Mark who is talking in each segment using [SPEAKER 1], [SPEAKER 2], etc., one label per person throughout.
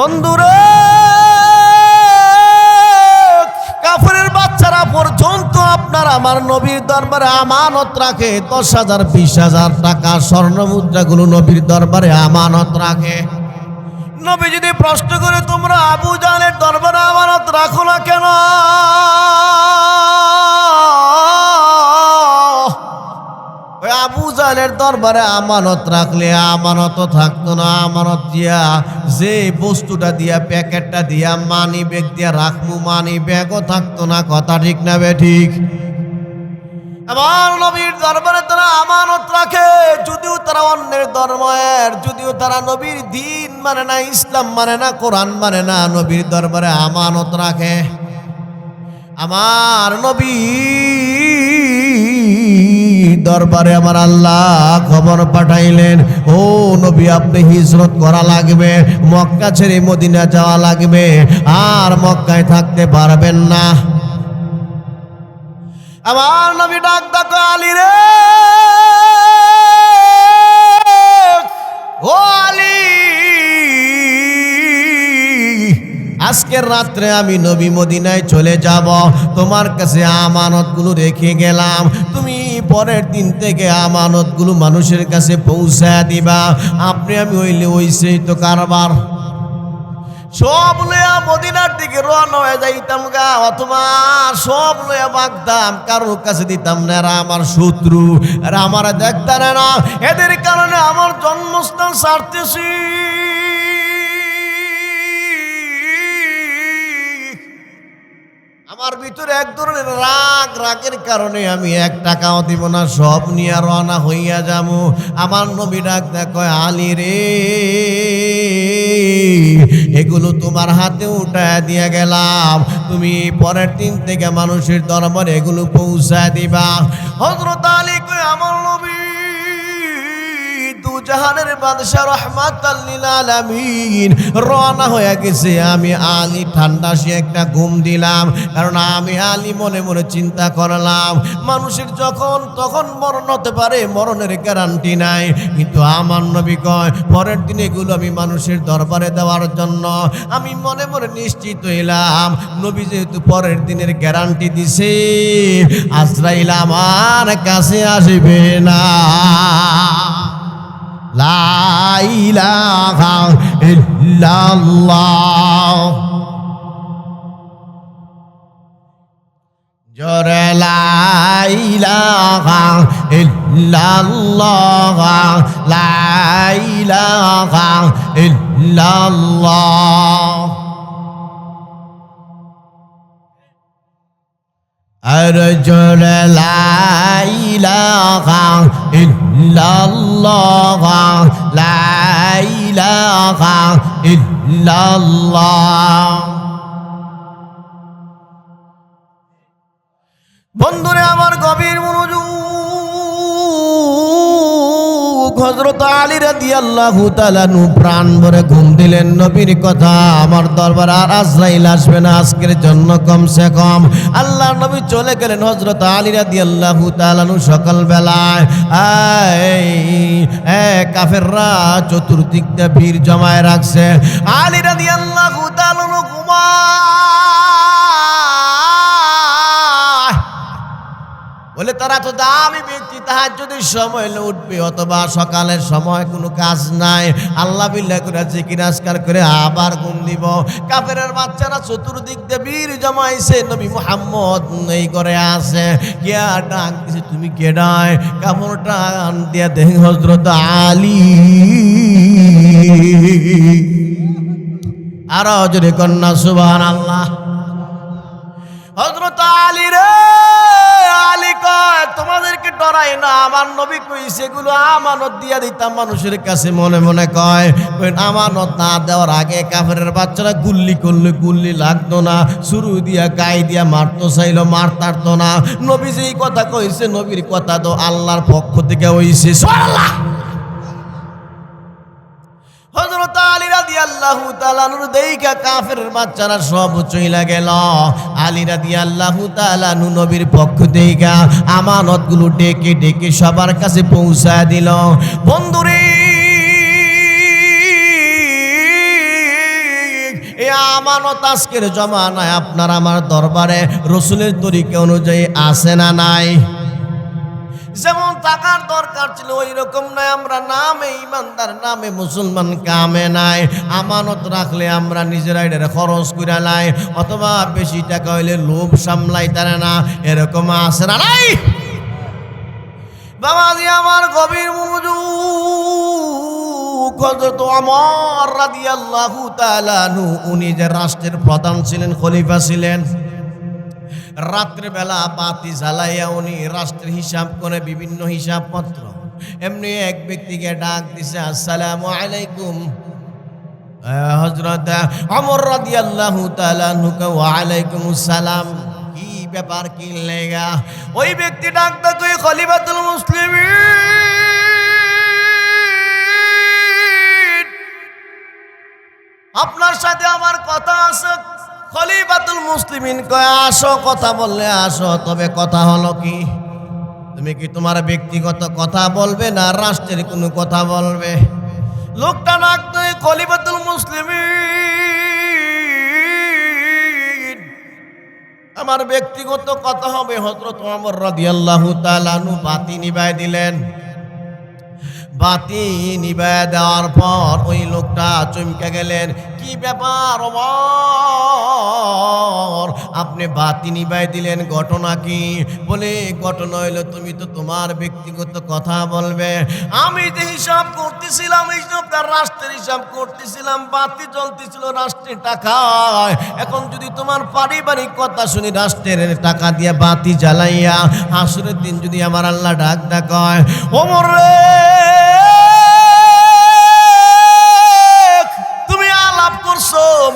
[SPEAKER 1] বন্ধুরা, কাফেরের বাচ্চারা পর্যন্ত আপনার আমার নবীর দরবারে আমানত রাখে। 10,000 20,000 টাকা স্বর্ণ মুদ্রাগুলো নবীর দরবারে আমানত রাখে। নবী যদি প্রশ্ন করে, তোমরা আবু জাহলের দরবারে আমানত রাখো না কেন? আবু জাহলের দরবারে আমানত রাখলে আমানত থাকতো না। আমানত দিয়া যে বস্তুটা দিয়া, প্যাকেটটা দিয়া, মানি ব্যাগ দিয়া রাখমু, মানি ব্যাগও থাকতো না। কথা ঠিক না বে ঠিক? আমার নবীর দরবারে তারা আমানত রাখে, যদিও তারা অন্যের ধর্মের, যদিও তারা নবীর দিন মানে না, ইসলাম মানে না, কোরআন মানে না, নবীর দরবারে আমানত রাখে। আমার নবী দরবারে আমার আল্লাহ খবর পাঠাইলেন, ও নবী, আপনি হিজরত করা লাগবে, মক্কা ছেড়ে মদিনা যাওয়া লাগবে, আর মক্কায় থাকতে পারবেন না। আমার নবী ডাক ডাকো, আলী রে, ও আলী, আজকের রাত্রে আমি নবী মদিনায় চলে যাব, তোমার কাছে আমানতগুলো রেখে গেলাম, তুমি পরের দিন থেকে আমানতগুলো মানুষের কাছে পৌঁছায় দিবা। আপনি আমি হইলে ওইসেই তো কারবার। সব লইয়া মদিনার দিকে রওনা হয়ে যাইতাম গা, অথবা সব লইয়া ভাগতাম, কারোর কাছে দিতাম না। এরা আমার শত্রু, এরা আমার দেখতাম না, এদের কারণে আমার জন্মস্থান ছাড়তেছি। আমার ভিতরে এক ধরনের রাগের কারণে আমি 1 টাকাও দিব না, সব নিয়ে রওনা হইয়া যাবো। আমার নবী ডাক দেখো, আলী রে, এগুলো তোমার হাতে উঠায় দিয়ে গেলাম, তুমি পরের দিন থেকে মানুষের দরবারে এগুলো পৌঁছায় দিবা। হযরত আলী কয়, আমার নবী দুজাহানের বাদশা রাহমাতাল লিল আলামিন রওনা হয়ে গেছে। আমি আলী ঠান্ডা সে একটা ঘুম দিলাম, কারণ আমি আলী মনে মনে চিন্তা করলাম, মানুষের যখন তখন মরণ হতে পারে, মরণের গ্যারান্টি নাই। কিন্তু আমার নবী কয়, পরের দিন এগুলো আমি মানুষের দরবারে দেওয়ার জন্য আমি মনে মনে নিশ্চিত হইলাম, নবী যেহেতু পরের দিনের গ্যারান্টি দিছে, আজরাইল আমার কাছে আসবে না। লা ইলাহা ইল্লাল্লাহ, জোরে লা ইলাহা ইল্লাল্লাহ, লা ইলাহা ইল্লাল্লাহ। আর জোরে লা ইলাহা ইল্লাল্লাহ, লা ইলাহা ইল্লাল্লাহ। বন্ধুরে আমার গভীর মনোযোগ, হযরত আলী রাদিয়াল্লাহু তাআলা নু প্রাণ ভরে ঘুম দিলেন। নবীর কথা, আমার দরবার আর আজরাইল আসবে না আজকের জন্য কমসে কম। আল্লাহ নবী চলে গেলেন। হযরত আলী রাদিয়াল্লাহু তাআলা নু সকাল বেলায় কাফেররা চতুর্দিক দিয়ে ভিড় জমায় রাখছে। আলী রাদিয়াল্লাহু তাআলা নু বলে, তারা তো দামি ব্যক্তি, তাহাজ্জুদের সময় উঠবে অথবা সকালের সময় কোনো কাজ নাই, আল্লাহ বিল্লাহ করে জিকির আজকার করে আবার ঘুম দিব। কাফেরের বাচ্চারা চতুর্দিক দিয়ে ভিড় জমাইছে। নবী মুহাম্মদ এই করে আছে, কে ডাক দিছে, তুমি কে ডাক? কাপড়টা আন দিয়া দেখি হযরত আলী। আর জোরে কন্যা সুবহানাল্লাহ। হযরত আলী রে, আলী কয়, তোমাদেরকে ডরাই না, আমার নবী কইছে এগুলো আমানত দিয়া দিতাম মানুষের কাছে। মনে মনে কয়, আমানত না দেওয়ার আগে কাফেরের বাচ্চারা গুল্লি করলে গুল্লি লাগতো না, শুরু দিয়া গায়ে দিয়া মারতো চাইলো, মারতারতো না। নবী যেই কথা কইছে, নবীর কথা তো আল্লাহর পক্ষ থেকে হইছে। সুবহানাল্লাহ। হযরত আলী রাদিয়াল্লাহু তাআলা নূর দেইখা কাফেরের বাচ্চারা সব চইলা গেল। আলী রাদিয়াল্লাহু তাআলা নবীর পক্ষ দেইখা আমানতগুলো ডেকে ডেকে সবার কাছে পৌঁছায় দিল। বন্ধুরে, আমানত আজকের জমানায় আপনার আমার দরবারে রসুলের তরিকা অনুযায়ী আছে না নাই? যেমন টাকার দরকার ছিল ওই রকম নাই, আমরা নামে ইমানদার, নামে মুসলমান, কামে নাই। আমানত রাখলে আমরা নিজেরা এটা খরচ করে নাই, অথবা বেশি টাকা হইলে লোভ সামলাই তারে না, এরকম আছে না নাই? বাবাজি আমার গভীর মনোযোগ। হযরত ওমর রাদিয়াল্লাহু তাআলা আনহু উনি যে রাষ্ট্রের প্রধান ছিলেন, খলিফা ছিলেন, রাত্রে বেলা বাতি জ্বালাইয়া উনি রাষ্ট্রের হিসাব করে, বিভিন্ন হিসাবপত্র। এমনি এক ব্যক্তিকে ডাক দিছে, আসসালামু আলাইকুম। হযরত ওমর রাদিয়াল্লাহু তাআলা আনহু কে ওয়া আলাইকুমুস সালাম। কি ব্যাপার, কি লেগা? ওই ব্যক্তি ডাক দাও, কই খলিফাতুল মুসলিমিন, আপনার সাথে আমার কথা আছে। খলিফাতুল মুসলিমিন কয়, আসো, কথা বললে আসো, তবে কথা হলো কি? তুমি কি তোমার ব্যক্তিগত কথা বলবে না রাষ্ট্রের কোনো কথা বলবে? লোকটা ডাক দেয়, খলিফাতুল মুসলিমিন, আমার ব্যক্তিগত কথা হবে। হযরত ওমর রাদিয়াল্লাহু তাআলা আনহু বাতি নিভায় দিলেন। বাতি নিভায় দেওয়ার পর ওই লোকটা চমকে গেলেন, কি ব্যাপার ওমর, আপনি বাতি নিভায় দিলেন, ঘটনা কি? বলে, ঘটনা হইলো তুমি তো তোমার ব্যক্তিগত কথা বলবে। আমি যে হিসাব করতেছিলাম, হিসাবটা রাষ্ট্রের হিসাব করতেছিলাম, বাতি জ্বলতেছিল রাষ্ট্রের টাকায়। এখন যদি তোমার পারিবারিক কথা শুনি, রাষ্ট্রের টাকা দিয়ে বাতি জ্বালাইয়া হাসরের দিন যদি আমার আল্লাহ ডাক ডাকায়, ওমর রে,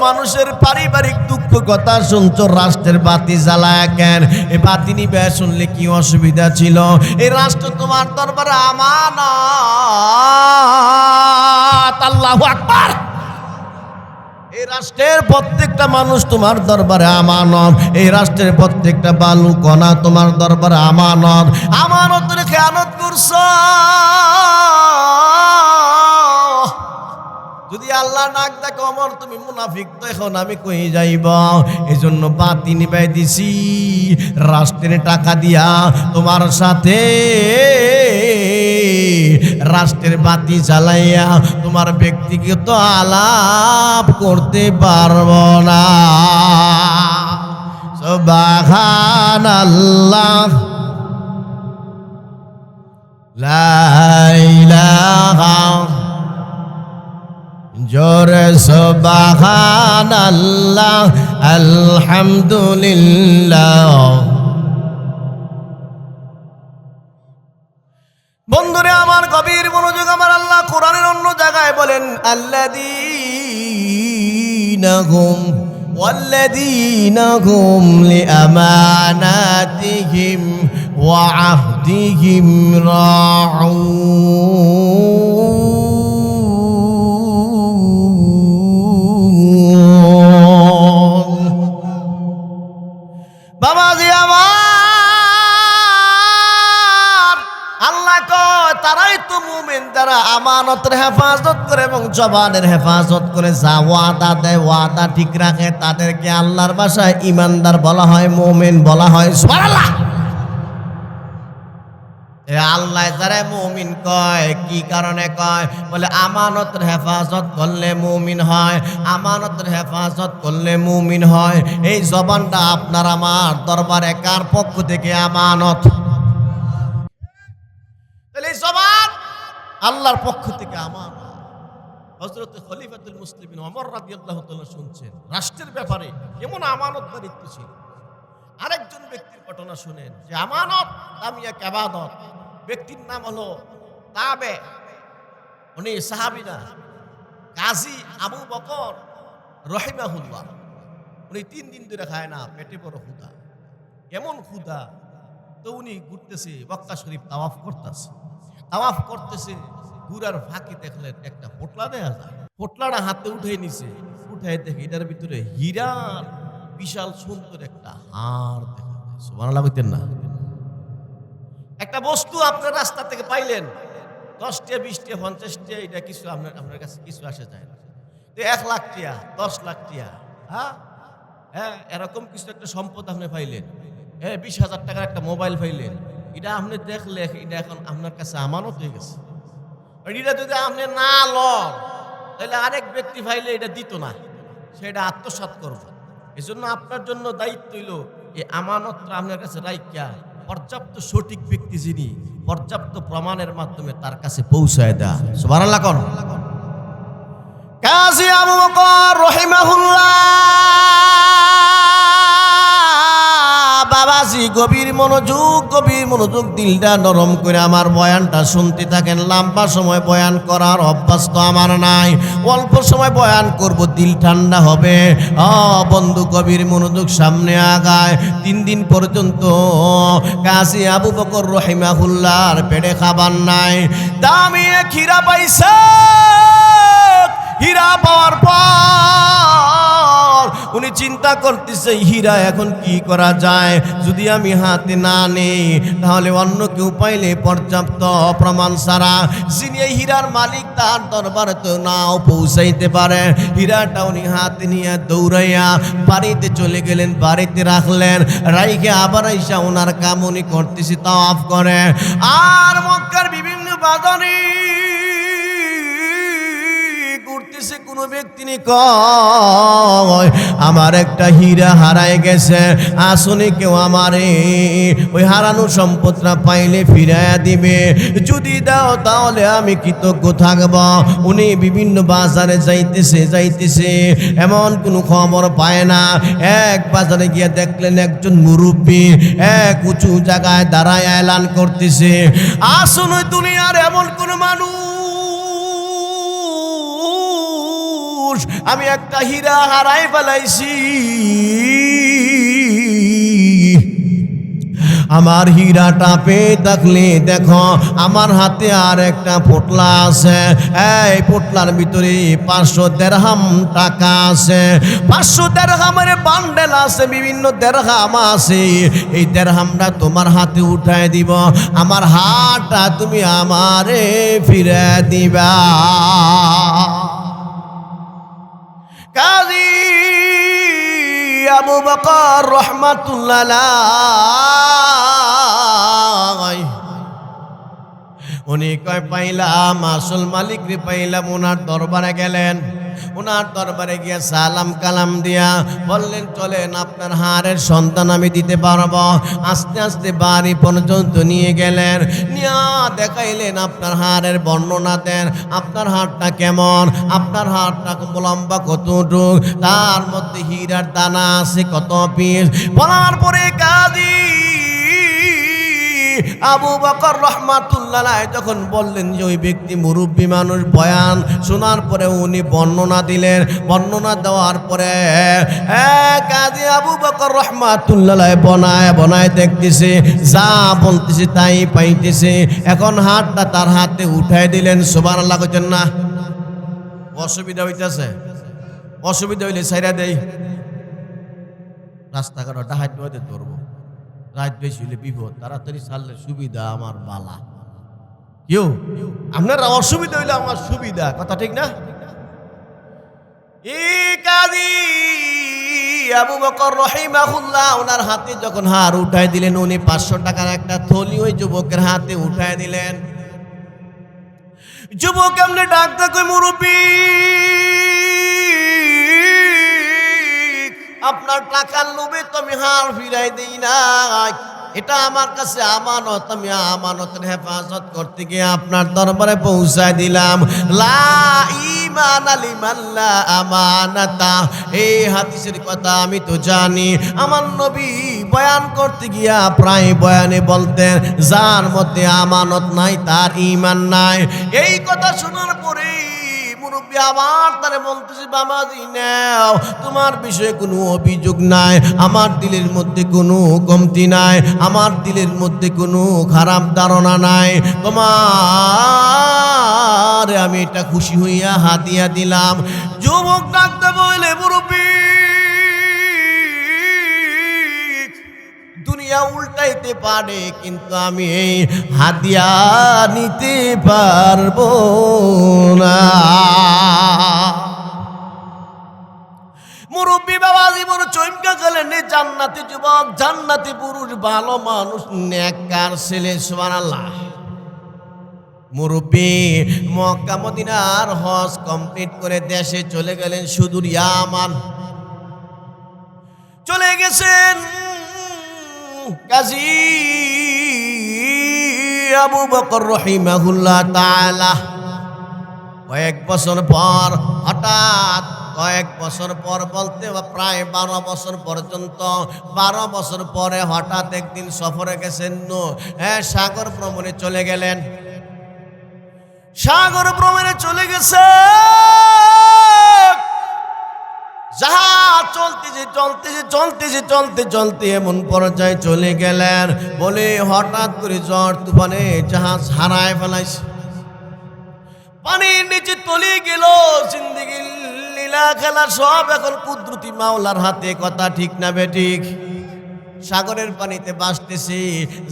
[SPEAKER 1] মানুষের পারিবারিক দুঃখ কথা শুনছো, রাষ্ট্রের বাতি জ্বালায় কেন? এই বাতি নিবে শুনলে কি অসুবিধা ছিল? এই রাষ্ট্র তোমার দরবারে আমানত। আল্লাহু আকবার। এই রাষ্ট্রের প্রত্যেকটা মানুষ তোমার দরবারে আমানত। এই রাষ্ট্রের প্রত্যেকটা বালু কণা তোমার দরবারে আমানত। আমানতের খেয়ানত করছো, যদি আল্লাহ নাক দেখো ওমর তুমি মুনাফিক, তো এখন আমি কই যাইব? এই জন্য বাতি নিবাই দিছি, রাষ্ট্রের টাকা দিয়া তোমার সাথে রাষ্ট্রের বাতি জ্বালাইয়া তোমার ব্যক্তিগত আলাপ করতে পারবো না। সুবহানাল্লাহ, লা ইলাহা, জোরে সুবহানাল্লাহ, আলহামদুলিল্লাহ। বন্ধুরে আমার গভীর মনোযোগ, আমার আল্লাহ কোরআনের অন্য জায়গায় বলেন, ওয়াল্লাযীনা হুম লিআমানাতিহিম ওয়া আহদিহিম রাউন। বাবাজি আমার আল্লাহ কয়, তারাই তো মুমিন যারা আমানতের হেফাজত করে এবং জবানের হেফাজত করে, যা ওয়াদা দেয় ওয়াদা ঠিক রাখে, তাদেরকে আল্লাহর ভাষায় ইমানদার বলা হয়, মুমিন বলা হয়। সুবহানাল্লাহ। আল্লাহ যারা মুমিন কয়, কি কারণে কয়? বলে আমানতের হেফাজত করলে মুমিন হয়, আমানতের হেফাজত করলে মুমিন হয়। এই জবানটা আপনার আমার দরবারে কার পক্ষ থেকে আমানত? তাহলে এই জবান আল্লাহর পক্ষ থেকে আমানত। হযরত খলিফাতুল মুসলিমিন ওমর রাদিয়াল্লাহু তাআলা শুনছেন রাষ্ট্রের ব্যাপারে কেমন আমানতদারিত্ব ছিল। আরেকজন ব্যক্তির ঘটনা শুনেন, যে আমানত দামি এক ইবাদত। ব্যক্তির নাম হলো তাবে, উনি সাহাবী না, কাজী আবু বকর রহিমাহুল্লাহ। উনি 3 দিন ধরে খায় না, পেটে বড় ক্ষুধা, এমন ক্ষুধা। তো উনি ঘুরতেছে, মক্কা শরীফ তাওয়াফ করতেছে, তাওয়াফ করতেছে, ঘুরার ফাঁকে দেখলেন একটা পোটলা দেয়া যায়। পোটলাটা হাতে উঠে নিছে, উঠে দেখে এটার ভিতরে হীরার বিশাল সুন্দর একটা হার দেখা যায়। সুবহানাল্লাহ বলতেন না? একটা বস্তু আপনার রাস্তা থেকে পাইলেন, 10 টাকা 20 টাকা 50 টাকা, এটা কিছু আপনার কাছে কিছু আসে যায় না। তো 1 লাখ টাকা, 10 লাখ টাকা, হ্যাঁ হ্যাঁ, এরকম কিছু একটা সম্পদ আপনি পাইলেন, 20,000 টাকার একটা মোবাইল পাইলেন, এটা আপনি দেখলে এটা এখন আপনার কাছে আমানত হয়ে গেছে। এটা যদি আপনি না লন তাহলে আরেক ব্যক্তি পাইলে এটা দিত না, সেটা আত্মসাৎ করবে। এজন্য আপনার জন্য দায়িত্ব হইল এই আমানতটা আপনার কাছে রাইখা পর্যাপ্ত সঠিক ব্যক্তি যিনি পর্যাপ্ত প্রমাণের মাধ্যমে তার কাছে পৌঁছায় দেয়া। সুবহানাল্লাহ কোন কাজী আবু বকর রহিমাহুল্লাহ বাবাজি গভীর মনোযোগ দিলটা নরম করে আমার বয়ানটা শুনতে থাকেন। লম্বা সময় বয়ান করার অভ্যাস তো আমার নাই, অল্প সময় বয়ান করব, দিল ঠান্ডা হবে। বন্ধু গভীর মনোযোগ সামনে আগায়। 3 দিন পর্যন্ত কাজী আবু বকর রহিমাহুল্লাহর পেটে খাবার নাই। দামি এক হীরা পাইছে, হীরা পাওয়ার পর উনি চিন্তা করতেছে হীরা এখন কি করা যায়, যদি আমি হাতে না নেই তাহলে অন্য কেউ পাইলে পর্যাপ্ত প্রমাণ ছাড়া যিনি এই হীরার মালিক তার দরবারে তো নাও পৌঁছাইতে পারে। হীরাটা উনি হাতে নিয়ে দৌড়াইয়া বাড়িতে চলে গেলেন, বাড়িতে রাখলেন, রাইখে আবার আইসা ওনার কাম উনি করতেছে, তাওয়াফ করে। আর মক্কার বিভিন্ন বাজারে কোন ব্যক্তি কয় আমার একটা হীরা হারায় গেছে, আসলে কেউ আমারে ওই হারানো সম্পদটা পাইলে ফিরাইয়া দিবে, যদি দাও তাহলে আমি কৃতজ্ঞ থাকব। উনি বিভিন্ন বাজারে যাইতেছে এমন কোনো খবর পায় না। এক বাজারে গিয়ে দেখলেন একজন মুরব্বী এক উঁচু জায়গায় দাঁড়ায় এলান করতেছে, আসলে দুনিয়ার এমন কোন মানুষ আমি একটা হীরা হারাই ফেলাইছি, আমার হীরাটা পেয়ে থাকলে দেখো আমার হাতে আর একটা পোটলা আছে, এই পোটলার ভিতরে 500 দিরহাম টাকা আছে, 500 দিরহামের বান্ডেল আছে, বিভিন্ন দিরহাম আছে, এই দিরহামটা তোমার হাতে উঠায় দিব, আমার হাতটা তুমি আমারে ফিরে দিবা। কাজী আবু বকর রহমাতুল্লাহ আলাইহি উনি কয় পাইলাম, আসল মালিক রে পাইলাম। ওনার দরবারে গেলেন, ওনার দরবারে গিয়ে সালাম কালাম দিয়া বললেন চলেন আপনার হাড়ের সন্তান আমি দিতে পারবো। আস্তে আস্তে বাড়ি পর্যন্ত নিয়ে গেলেন, নিয়া দেখাইলেন আপনার হাড়ের বর্ণনা দেন, আপনার হাড়টা কেমন, আপনার হাড়টা লম্বা কতটুক, তার মধ্যে হীরার দানা আছে কত পিস। বলার পরে কাজী আবু বকর রহমাতুল্লাহ যখন বললেন যে ওই ব্যক্তি মুরব্বী মানুষ, বয়ান শোনার পরে উনি বর্ণনা দিলেন। বর্ণনা দেওয়ার পরে কাজী আবু বকর রহমাতুল্লাহ বনায় দেখতেছে, যা বলতেছে তাই পাইতেছে। এখন হাতটা তার হাতে উঠাই দিলেন। সুবহানাল্লাহ কইতেন না? অসুবিধা হইতেছে, অসুবিধা হইলে ছাইরা দেই, রাস্তাঘাট ডাহাত নদে ধরবো, রাত বেশি হলে বিপদ, তাড়াতাড়ি ছাড়লে সুবিধা আমার বালা। কেউ আপনার অসুবিধা হইলে আমার সুবিধা, কথা ঠিক না? কাজী আবু বকর রহিমাহুল্লাহ ওনার হাতে যখন হার উঠাই দিলেন, উনি 500 টাকার একটা থলি ওই যুবকের হাতে উঠাই দিলেন। যুবক এমনি ডাকতে কই, মুরব্বী আপনার টাকার লোভে তো আমি হার ফিরাই দিই না, এটা আমার কাছে আমানত, আমি আমানতের হেফাজত করতে গিয়ে আপনার দরবারে পৌঁছায় দিলাম। লা ঈমানা লিমান লা আমানাতা, এই হাদিসের কথা আমি তো জানি। আমার নবী বয়ান করতে গিয়া প্রায় বয়ানে বলতেন যার মধ্যে আমানত নাই তার ঈমান নাই। এই কথা শোনার পরে মুরব্বী আবার তারে বলতেছি, বাবাজি নাও, তোমার বিষয়ে কোনো অভিযোগ নাই, আমার দিলের মধ্যে কোনো কমতি নাই, আমার দিলের মধ্যে কোনো খারাপ ধারণা নাই, তোমার আমি এটা খুশি হইয়া হাতিয়া দিলাম। যুবক ডাকতে বলে, মুরব্বী দুনিয়া উল্টাইতে পারে কিন্তু আমি এই হাদিয়া নিতে পারবো না। মুরব্বী বাবা জীবন চমকে গেলেন, জান্নাতি যুবক, জান্নাতি পুরুষ, ভালো মানুষ, নেককার ছেলে, সুবহানাল্লাহ। মুরব্বী মক্কা মদিনার হজ কমপ্লিট করে দেশে চলে গেলেন, সুদূর ইয়ামান চলে গেছেন। কাজী আবু বকর রাহিমাহুল্লাহ তাআলা কয়েক বছর পর হঠাৎ, কয়েক বছর পর বলতে প্রায় 12 বছর পর্যন্ত, 12 বছর পরে হঠাৎ একদিন সফরে গেছেন, সাগর ভ্রমণে চলে গেলেন। সাগর ভ্রমণে চলে গেছে, জাহাজ চলতে এমন পর্যায়ে চলে গেলেন বলে হঠাৎ করে ঝড় তুফানে জাহাজ হারায় ফেলাইছে, পানির নিচে তলিয়ে গেল। জিন্দেগি লীলা খেলা সব এখন কুদরতি মাওলার হাতে, কথা ঠিক না বেঠিক? সাগরের পানিতে ভাসতেছে,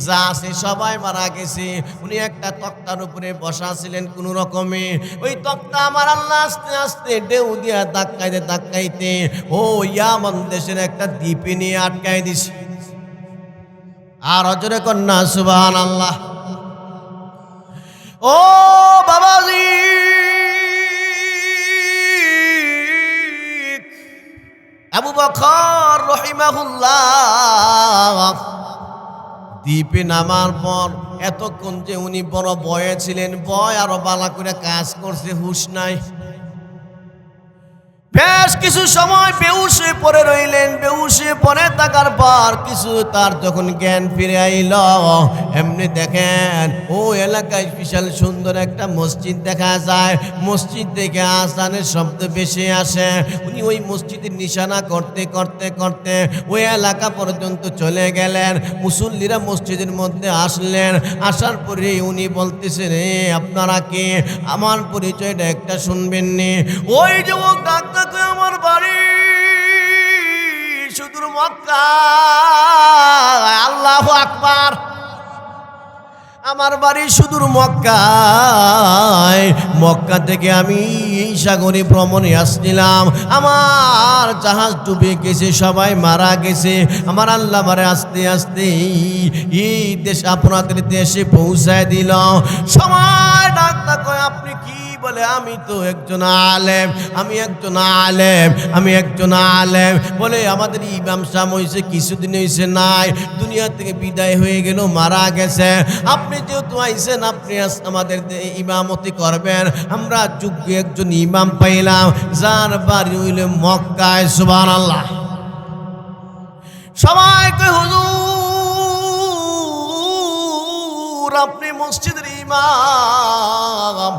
[SPEAKER 1] যা আছে সবাই মারা গেছে। উনি একটা তক্তার উপরে বসা ছিলেন কোন রকমে, ওই তক্তা আমার আল্লাহ আস্তে আস্তে ঢেউ দিয়া ধাক্কাইতে ও ইয়ামান দেশের একটা দ্বীপে নিয়ে আটকাই দিছে। আর হজরে কন্যা সুবহানাল্লাহ। ও বাবাজি, আবু বকর রাহিমাহুল্লাহ দ্বীপে নামার পর এতক্ষণ যে উনি বড় ভয়ে ছিলেন, ভয় আরো বালা করে কাজ করছে, হুঁশ নাই। বেশ কিছু সময় বেহুশ হয়ে পড়ে রইলেন। বেহুশ হয়ে পড়ে থাকার পর কিছু তার যখন জ্ঞান ফিরে আইল, এমনি দেখেন ও এলাকায় বিশাল সুন্দর একটা মসজিদ দেখা যায়। মসজিদ থেকে আজানের শব্দ ভেসে আসে। উনি ওই মসজিদের নিশানা করতে করতে করতে ওই এলাকা পর্যন্ত চলে গেলেন। মুসল্লিরা মসজিদের মধ্যে আসলেন। আসার পরে উনি বলতেছেন, আপনারা কে? আমার পরিচয়টা একটা শুনবেন নি? ওই যুবক ডাক্তার, আমার বাড়ি সুদূর মক্কা। আল্লাহু আকবার। আমার বাড়ি সুদূর মক্কায়। মক্কা থেকে আমি এই সাগরে ভ্রমণে আসছিলাম। আমার জাহাজ ডুবে গেছে, সবাই মারা গেছে। আমার আল্লাহ মারে আস্তে আস্তে এই দেশ আপনাদের দেশে পৌঁছায় দিল। সময় ডাক্তার কয়, আপনি কি? বলে, আমি তো একজন আলেম, আমি একজন আলেম। বলে, আমাদের ইমাম সাহেব হয়েছে কিছুদিন হয়েছে নাই, দুনিয়া থেকে বিদায় হয়ে গেল, মারা গেছে। আপনি যেহেতু আইছেন, আপনি আমাদের ইমামতি করবেন। আমরা যোগ্য একজন ইমাম পাইলাম, যার বাড়ি হইল মক্কায়। সুবহানাল্লাহ। সবাই কই, হুজুর আপনি মসজিদের ইমাম,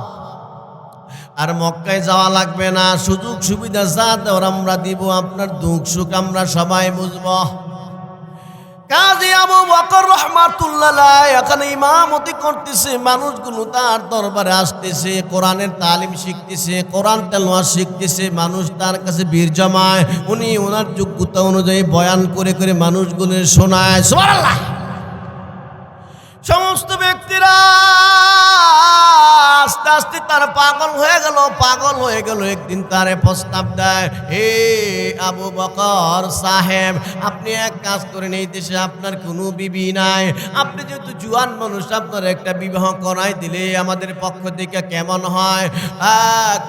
[SPEAKER 1] আর মক্কায় যাওয়া লাগবে না, সুযোগ সুবিধা যা দেওয়ার আমরা দিব, আপনার দুঃখ সুখ আমরা সবাই বুঝব। কাজী আবু বকর রাহমাতুল্লাহ এখানে ইমামতি করতেছে, মানুষগুলো তার দরবারে আসতেছে, কোরআনের তালিম শিখতেছে, কোরআন তেলাওয়াত শিখতেছে, মানুষ তার কাছে ভিড় জমায়। উনি ওনার যোগ্যতা অনুযায়ী বয়ান করে করে মানুষগুলোর শোনায়। সুবহানাল্লাহ। সমস্ত ব্যক্তিরা আস্তে আস্তে তার পাগল হয়ে গেল। একদিন তারে প্রস্তাব দেয়, হে আবু বকর সাহেব, আপনি এক কাজ করেন, এই দেশে আপনার কোনো বিবি নাই, আপনি যেহেতু জুয়ান মানুষ, আপনার একটা বিবাহ করাই দিলে আমাদের পক্ষ থেকে কেমন হয়?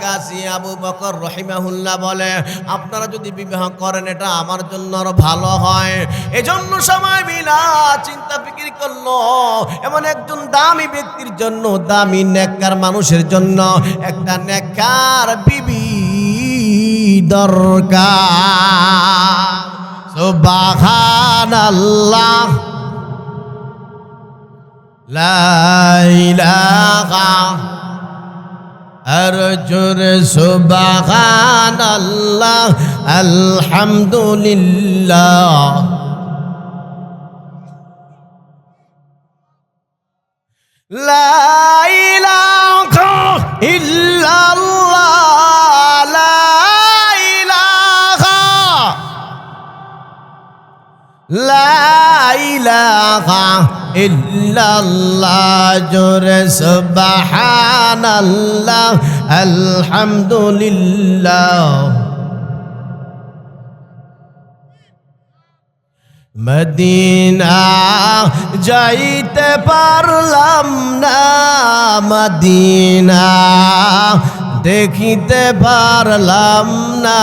[SPEAKER 1] কাজী আবু বকর রাহিমাহুল্লাহ বলে, আপনারা যদি বিবাহ করেন এটা আমার জন্য আরো ভালো হয়। এজন্য সময় মিলা চিন্তা ফিকির করলো, এমন একজন দামি ব্যক্তির জন্য, দামি নেককার মানুষের জন্য একটা নেককার বিবি দরকার। সুবহানাল্লাহ, লা ইলাহা, আর জোরে সুবহানাল্লাহ, আলহামদুলিল্লাহ। লা ইলাহা ইল্লাল্লাহ, লা ইলাহা, লা ইলাহা ইল্লাল্লাহ, জোরে সুবহানাল্লাহ, আলহামদুলিল্লাহ। মদিনা যাইতে পারলাম না, মদিনা দেখিতে পারলাম না,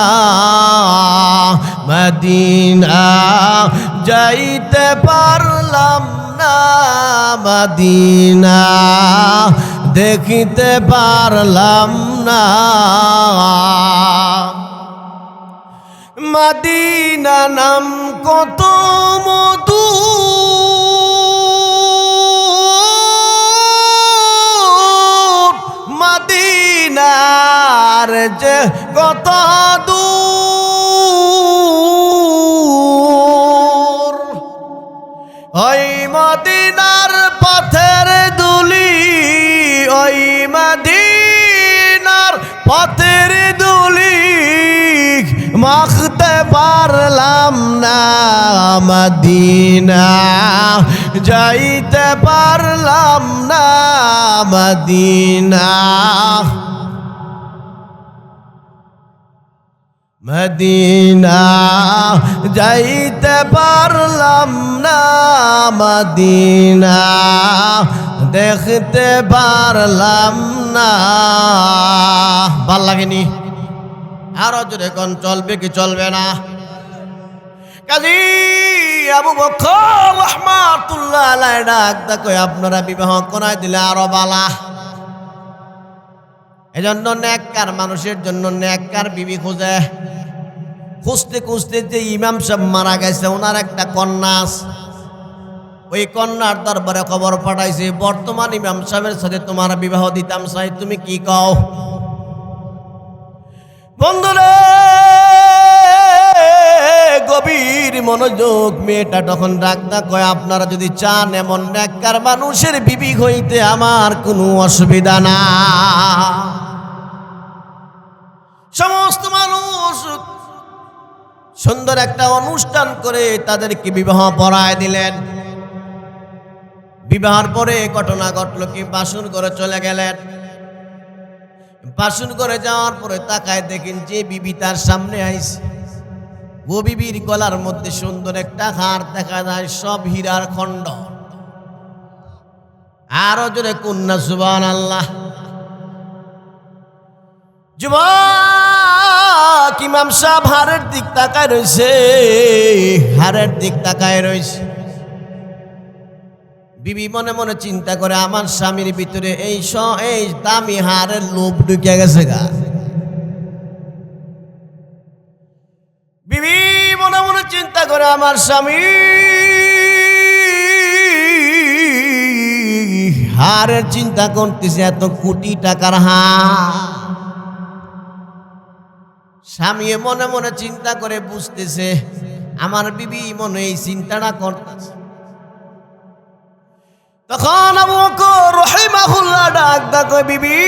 [SPEAKER 1] মদিনা যাইতে পারলাম না, মদিনা দেখিতে পারলাম না। মদিনা নাম কত মধু, মদিনার যে কত দূর, ওই মদিনার পথের দুলি, ওই মদিনার পথের দুলি মাখতে পারলাম না, মদিনা যাইতে পারলাম না, মদিনা মদিনা যাইতে পারলাম না, মদিনা দেখতে পারলাম না। ভাল লাগেনি? আরো জোরে কোন চলবে কি চলবে না? কাজী আবু বকর রাহমাতুল্লাহ আলাইহি ডাক কই আপনারা বিবাহ করাই দিলে আরো বালা। এজন্য নেককার মানুষের জন্য নেককার বিবি খোঁজে। খুঁজতে খুঁজতে যে ইমাম সাহেব মারা গেছে, ওনার একটা কন্যা আছে, ওই কন্যার দরবারে খবর পাঠাইছে বর্তমান ইমাম সাহেবের সাথে তোমার বিবাহ দিতাম চাই, তুমি কি কও? বন্ধুরে গভীর মনোযোগ, মেয়েটা তখন ডাকদা কয় আপনারা যদি চান এমন নেককার মানুষের বিবি হইতে আমার কোনো অসুবিধা না। সমস্ত মানুষ সুন্দর একটা অনুষ্ঠান করে তাদেরকে বিবাহ পড়ায় দিলেন। বিবাহের পরে ঘটনা ঘটলো কি, বাসন করে চলে গেলেন। বাসন করে যাওয়ার পরে তাকায় দেখেন যে বিবি তার সামনে আইছে, ও বিবির গলার মধ্যে সুন্দর একটা হার দেখা যায়, সব হীরার খণ্ড। আরো জোরে কন্যা সুবহানাল্লাহ। যুবক ইমাম সাহেব হারের দিক তাকায় রয়েছে, হারের দিক তাকায় রয়েছে। বিবি মনে মনে চিন্তা করে আমার স্বামীর ভিতরে এই দামি হারের লোভ ঢুকে গেছে গা। বিবি মনে মনে চিন্তা করে আমার স্বামী হারের চিন্তা করতেছে, এত কোটি টাকার হার। স্বামী মনে মনে চিন্তা করে বুঝতেছে আমার বিবি মনে এই চিন্তাটা করতেছে। তখন আবু বকর রাহিমাহুল্লাহ ডাক কয় বিবি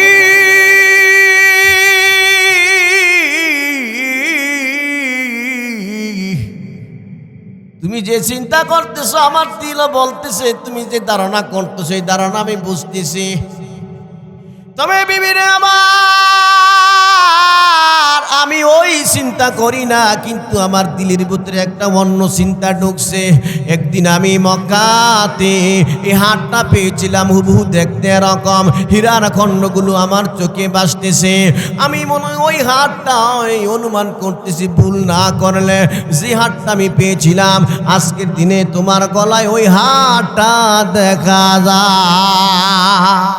[SPEAKER 1] তুমি যে চিন্তা করতেছো আমার দিল বলতেছে, তুমি যে ধারণা করতেছো এই ধারণা আমি বুঝতেছি। তবে বিবিরে আমার, আমি ওই চিন্তা করি না, কিন্তু আমার দিলের ভিতরে একটা অন্য চিন্তা ঢুকছে। একদিন আমি মক্কাতে এই হাটটা পেয়েছিলাম, হুবহু দেখতে এরকম, হীরার খণ্ডগুলো আমার চোখে ভাসতেছে। আমি মনে হয় ওই হাটটা ওই অনুমান করতেছি, ভুল না করলে যে হাটটা আমি পেয়েছিলাম আজকের দিনে তোমার গলায় ওই হাটটা দেখা যায়।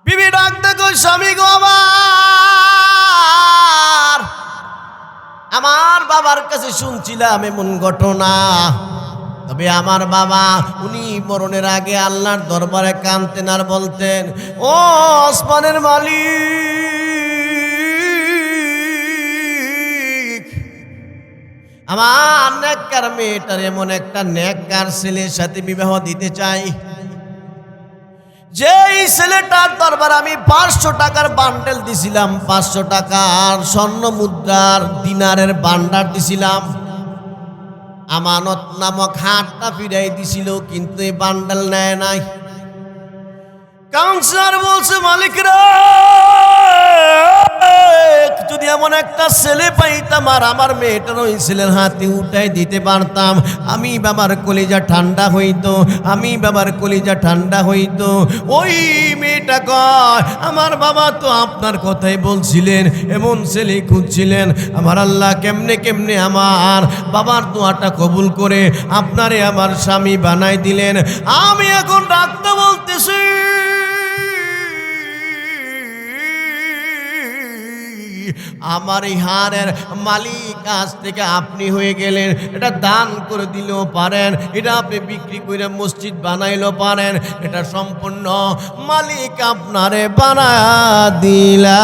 [SPEAKER 1] বিবি ডাক দেখো স্বামী গো আমার বাবার কাছে শুনছিলাম এমন ঘটনা। তবে আমার বাবা উনি মরণের আগে আল্লাহর দরবারে কাঁদতেন আর বলতেন, ও আসমানের মালিক, আমার নেককার মেয়েটার এমন একটা নেককার ছেলের সাথে বিবাহ দিতে চাই, যেই ছেলেটার দরবার আমি 500 টাকার বান্ডেল দিছিলাম, 500 টাকার স্বর্ণ মুদ্রার দিনারের বান্ডার দিছিলাম, আমানত নামক হাটটা ফিরাই দিছিল, কিন্তু এই বান্ডেল নেয় নাই। কাউন্সিলর বলছে মালিক রে যদি এমন একটা ছেলে পাইতাম আর আমার মেয়েটার ওই ছেলের হাতে উঠাই দিতে পারতাম, আমি বাবার কলিজা ঠান্ডা হইতো, আমি বাবার কলিজা ঠান্ডা হইতো। ওই মেয়েটা কয়, আমার বাবা তো আপনার কথাই বলছিলেন, এমন ছেলে খুঁজছিলেন, আমার আল্লাহ কেমনে কেমনে আমার বাবার দোয়াটা কবুল করে আপনারে আমার স্বামী বানাই দিলেন। আমি এখন ডাক্তার বলতেছি, আমার এই হারের মালিক আজ থেকে আপনি হয়ে গেলেন। এটা দান করে দিলেও পারেন, এটা আপনি বিক্রি করে মসজিদ বানাইলেও পারেন, এটা সম্পূর্ণ মালিক আপনারে বানায়া দিলা।